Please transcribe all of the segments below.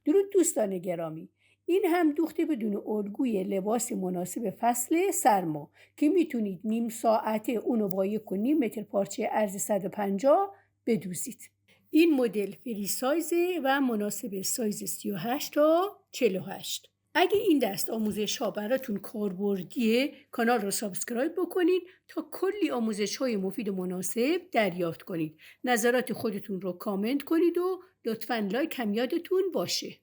درود دوستان گرامی، این هم دوخت بدون الگوی لباس مناسب فصل سرما که میتونید نیم ساعته اونو با 1.5 متر پارچه عرض 150 بدوزید. این مدل فری سایزه و مناسب سایز 38 تا 48. اگه این دست آموزش ها براتون کاربردیه، کانال رو سابسکرایب بکنید تا کلی آموزش های مفید و مناسب دریافت کنید. نظرات خودتون رو کامنت کنید و لطفاً لایک هم یادتون باشه.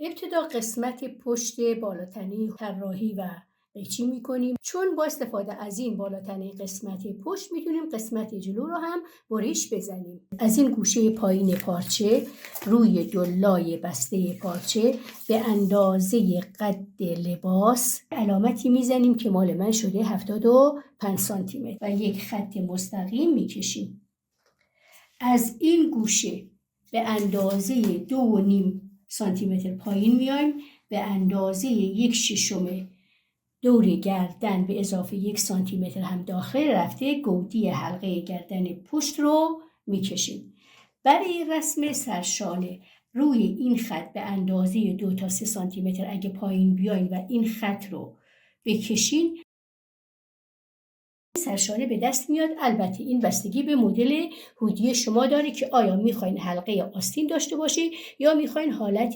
ابتدا قسمت پشت بالاتنه طراحی و قیچی میکنیم. چون با استفاده از این بالاتنه قسمت پشت میتونیم قسمت جلو رو هم بریش بزنیم. از این گوشه پایین پارچه روی دلای بسته پارچه به اندازه قد لباس علامتی میزنیم که مال من شده 75 سانتی متر و یک خط مستقیم میکشیم. از این گوشه به اندازه 2.5 سانتی متر پایین میایم، به اندازه 1/6 دور گردن به اضافه 1 سانتی متر هم داخل رفته گودی حلقه گردن پشت رو میکشیم. برای رسم سرشانه روی این خط به اندازه 2 تا 3 سانتی متر اگه پایین بیاین و این خط رو بکشین، سرشانه به دست میاد. البته این بستگی به مدل هودی شما داره که آیا میخواین حلقه آستین داشته باشه یا میخواین حالت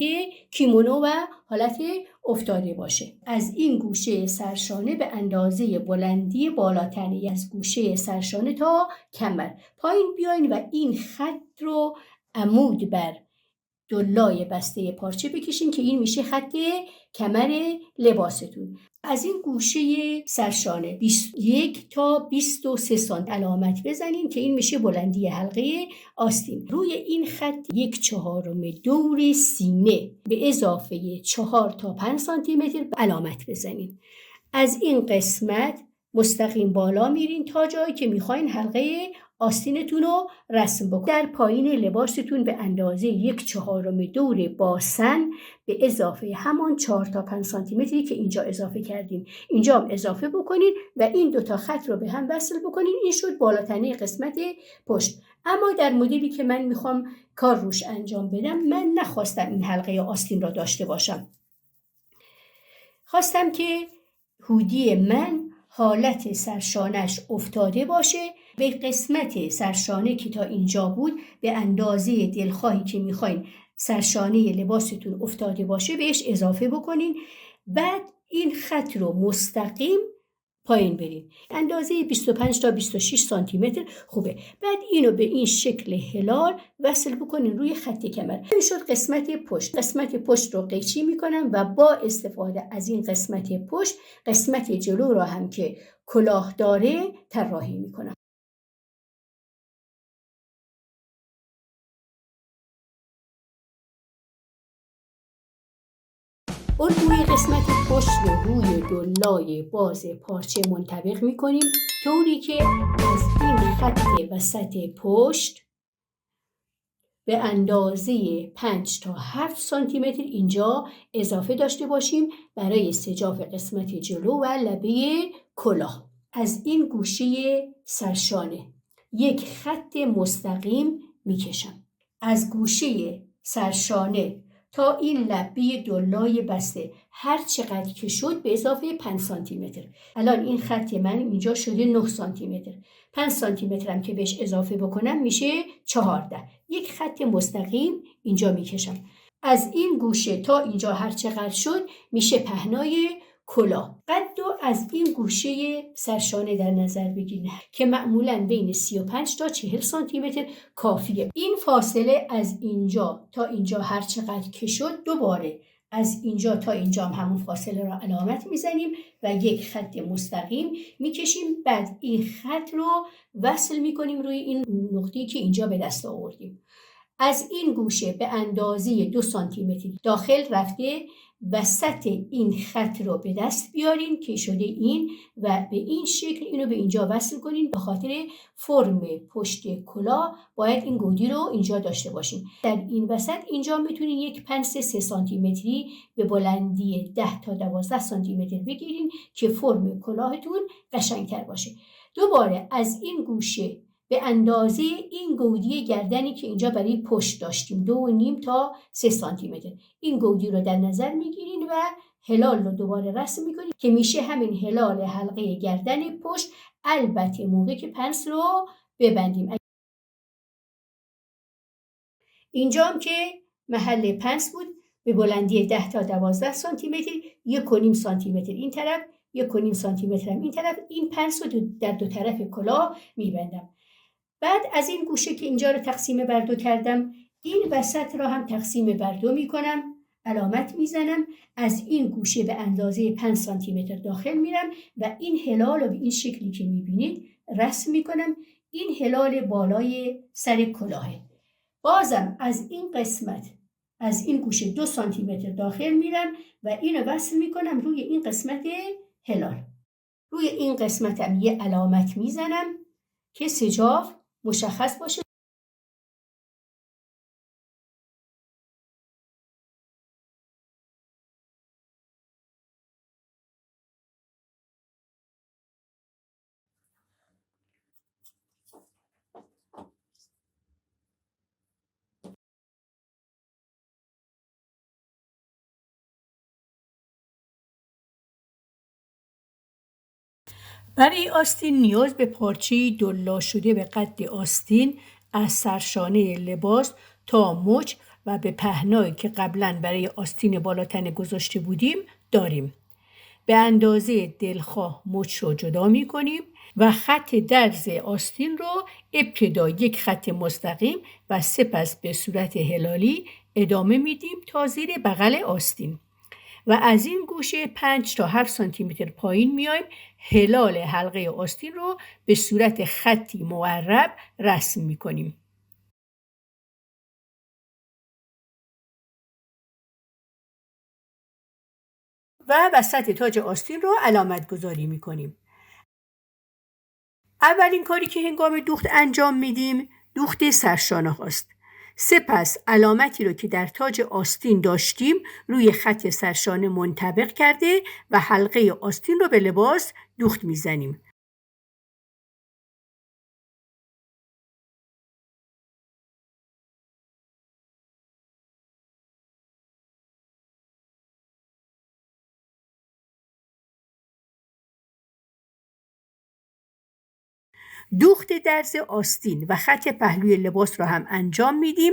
کیمونو و حالت افتاده باشه. از این گوشه سرشانه به اندازه بلندی بالاتنه از گوشه سرشانه تا کمر پایین بیاین و این خط رو عمود بر دلای بسته پارچه بکشین که این میشه خط کمر لباستون. از این گوشه سرشانه 21 تا 23 سانتی علامت بزنین که این میشه بلندی حلقه آستین. روی این خط 1/4 دور سینه به اضافه 4 تا 5 سانتی متر علامت بزنین. از این قسمت مستقیم بالا میرین تا جایی که میخواین حلقه آستینتون رو رسم بکنید. در پایین لباستون به اندازه 1/4 دور باسن به اضافه همان 4 تا 5 سانتی متری که اینجا اضافه کردین اینجا هم اضافه بکنید و این دوتا خط رو به هم وصل بکنید. این شد بالاتنه قسمت پشت. اما در مدلی که من میخوام کار روش انجام بدم، من نخواستم این حلقه آستین را داشته باشم. خواستم که هودی من حالت سرشانش افتاده باشه. به قسمت سرشانه که تا اینجا بود به اندازه دلخواهی که میخواین سرشانه لباستون افتاده باشه بهش اضافه بکنین. بعد این خط رو مستقیم پایین برین، اندازه 25 تا 26 سانتی متر خوبه. بعد اینو به این شکل هلال وصل بکنین روی خط کمر. این شد قسمت پشت. قسمت پشت رو قیچی میکنم و با استفاده از این قسمت پشت قسمت جلو رو هم که کلاه داره طراحی میکنم. الگوی قسمت پشت رو روی دلای باز پارچه منطبق میکنیم طوری که از این خط وسط پشت به اندازه 5 تا 7 سانتی متر اینجا اضافه داشته باشیم برای سجاف قسمت جلو و لبه کلاه. از این گوشه سرشانه یک خط مستقیم میکشم. از گوشه سرشانه تا این لبه دلای بسته هر چقدر که شد به اضافه 5 سانتی متر. الان این خط من اینجا شده 9 سانتی متر. 5 سانتی متر هم که بهش اضافه بکنم میشه 14. یک خط مستقیم اینجا میکشم. از این گوشه تا اینجا هر چقدر شد میشه پهنای کلاه. قد رو از این گوشه سرشانه در نظر بگیرید که معمولاً بین 35 تا 40 سانتی متر کافیه. این فاصله از اینجا تا اینجا هر چقدر که شد دوباره از اینجا تا اینجا هم همون فاصله را علامت میزنیم و یک خط مستقیم میکشیم. بعد این خط رو وصل میکنیم روی این نقطه‌ای که اینجا به دست آوردیم. از این گوشه به اندازه 2 سانتی متر داخل رفته وسط این خط رو به دست بیارین که شده این و به این شکل اینو به اینجا وصل کنین. به خاطر فرم پشت کلاه باید این گودی رو اینجا داشته باشین. در این وسط اینجا میتونین یک پنس 3 سانتی متری به بلندی 10 تا 12 سانتی متر بگیرین که فرم کلاهتون قشنگتر باشه. دوباره از این گوشه به اندازه این گودی گردنی که اینجا برای پشت داشتیم 2.5 تا 3 سانتی متر. این گودی رو در نظر میگیرین و هلال رو دوباره رسم میکنین که میشه همین هلال حلقه گردن پشت، البته موقعی که پنس رو ببندیم. اینجا هم که محل پنس بود به بلندی 10 تا 12 سانتی متر، 1.5 سانتی متر این طرف، 1.5 سانتی متر هم این طرف. این پنس رو در دو طرف کلاه میبندم. بعد از این گوشه که اینجا رو تقسیم بر دو کردم، این وسط را هم تقسیم بر دو میکنم، علامت میزنم. از این گوشه به اندازه 5 سانتی متر داخل میرم و این هلال رو به این شکلی که میبینید رسم میکنم. این هلال بالای سر کلاهه. بازم از این قسمت، از این گوشه 2 سانتی متر داخل میرم و اینو وصل میکنم روی این قسمت هلال. روی این قسمت هم یه علامت میزنم که سجاف مشخص باشه. برای آستین نیاز به پارچه دلا شده به قد آستین از سرشانه لباس تا مچ و به پهنایی که قبلا برای آستین بالاتنه گذاشته بودیم داریم. به اندازه دلخواه مچ رو جدا می کنیم و خط درز آستین رو ابتدا یک خط مستقیم و سپس به صورت هلالی ادامه میدیم تا زیر بغل آستین و از این گوشه 5 تا 7 سانتی متر پایین میایم. هلال حلقه آستین رو به صورت خطی مورب رسم میکنیم و وسط تاج آستین رو علامت گذاری میکنیم. اولین کاری که هنگام دوخت انجام میدیم دوخت سرشانه هاست. سپس علامتی رو که در تاج آستین داشتیم روی خط سرشانه منطبق کرده و حلقه آستین رو به لباس دوخت میزنیم. دوخت درز آستین و خط پهلوی لباس را هم انجام میدیم.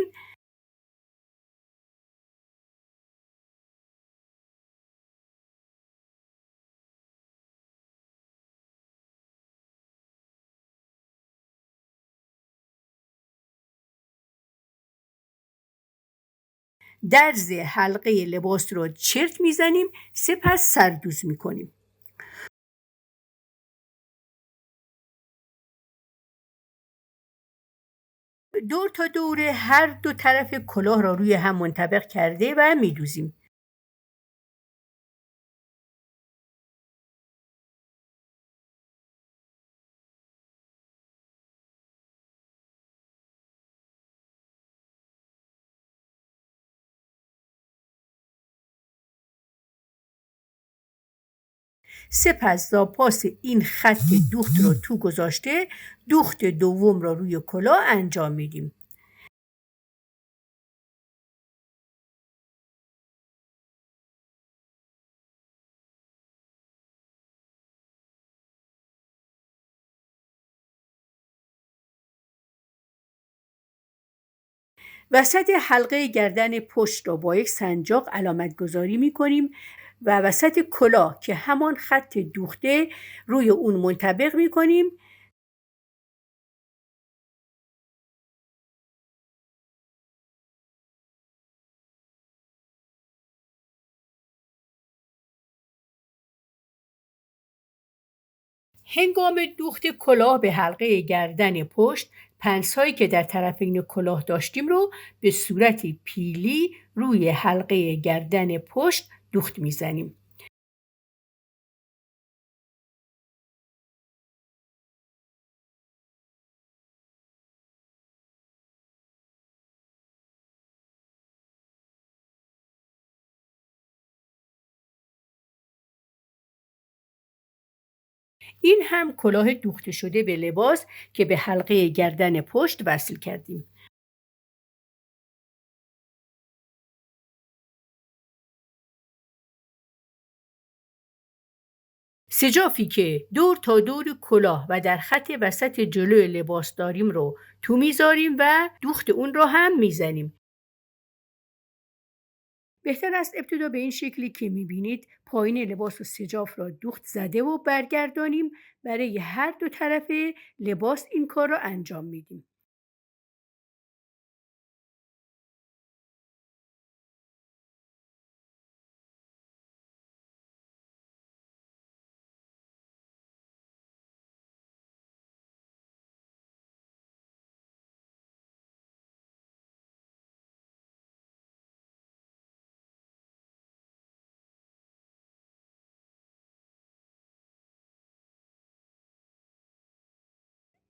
درز حلقه لباس رو چرت میزنیم، سپس سردوز میکنیم. دور تا دور هر دو طرف کلاه را روی هم منطبق کرده و میدوزیم. سپس زاپاس این خط دوخت رو تو گذاشته دوخت دوم را روی کلاه انجام میدیم. وسط حلقه گردن پشت را با یک سنجاق علامت گذاری می کنیم و وسط کلاه که همان خط دوخته روی اون منطبق می کنیم. هنگام دوخت کلاه به حلقه گردن پشت، پنسهایی که در طرفین کلاه داشتیم رو به صورت پیلی روی حلقه گردن پشت دوخت میزنیم. این هم کلاه دوخته شده به لباس که به حلقه گردن پشت وصل کردیم. سجافی که دور تا دور کلاه و در خط وسط جلوی لباس داریم رو تو میذاریم و دوخت اون رو هم میزنیم. بهتر است ابتدا به این شکلی که میبینید پایین لباس و سجاف را دوخت زده و برگردانیم. برای هر دو طرف لباس این کار را انجام میدیم.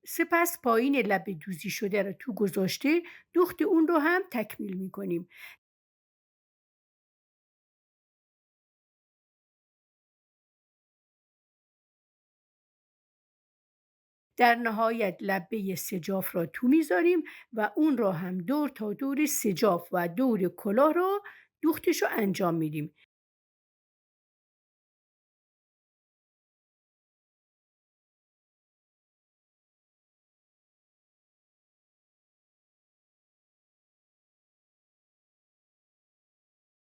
سپس پایین لبه دوزی شده را تو گذاشته دوخت اون رو هم تکمیل میکنیم. در نهایت لبه سجاف را تو میذاریم و اون را هم دور تا دور سجاف و دور کلاه را دوختش رو انجام میدیم.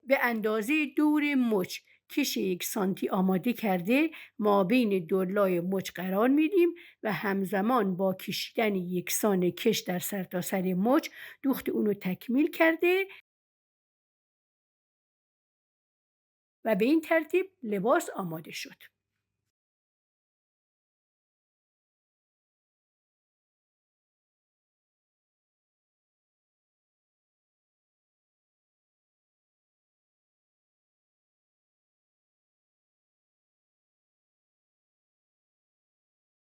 به اندازه دور مچ کش 1 سانتی آماده کرده مابین دو مچ قرار میدیم و همزمان با کشیدن یکسان کش در سرتاسر مچ دوخت اونو تکمیل کرده و به این ترتیب لباس آماده شد.